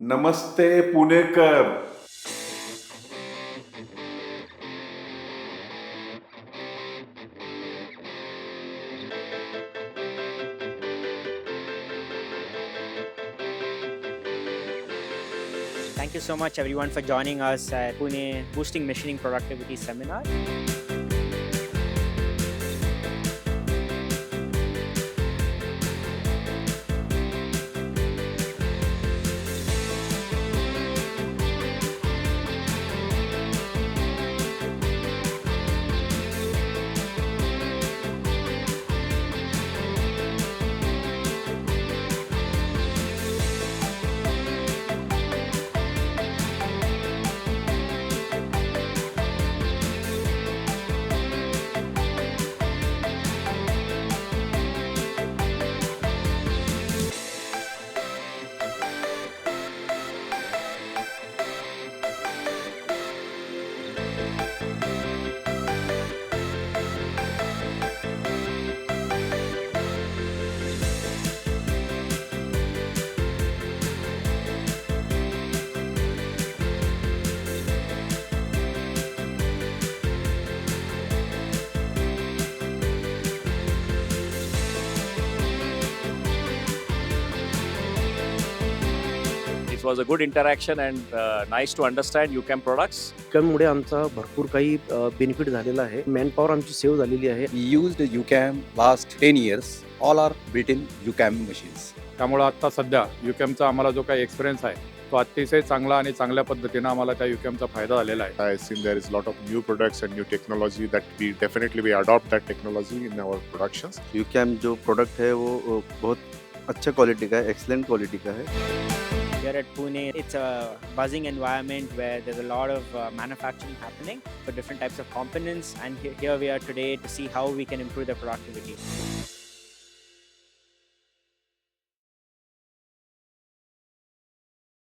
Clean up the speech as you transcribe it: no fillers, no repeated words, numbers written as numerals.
नमस्ते Punekar. Thank you so much everyone for joining us at Pune Boosting Machining Productivity Seminar. It was a good interaction and nice to understand UCAM products. UCAMमुळे आमचा भरपूर काही benefit झालेला आहे. Manpower आमची save झालेली आहे. We used UCAM last 10 years. All are built in UCAM machines. त्यामुळे आता सध्या UCAMचा आम्हाला जो काही एक्सपिरियन्स आहे तो अतिशय चांगला आणि चांगल्या पद्धतीने आम्हाला त्या UCAMचा फायदा झालेला आहे. I think there is a lot of new products and new technology that we definitely adopt that technology in our productions. UCAM जो प्रोडक्ट है वो बहुत अच्छा क्वालिटी का है, एक्सलेंट क्वालिटी का है. Here at Pune, it's a buzzing environment where there's a lot of manufacturing happening for different types of components, and here we are today to see how we can improve the productivity.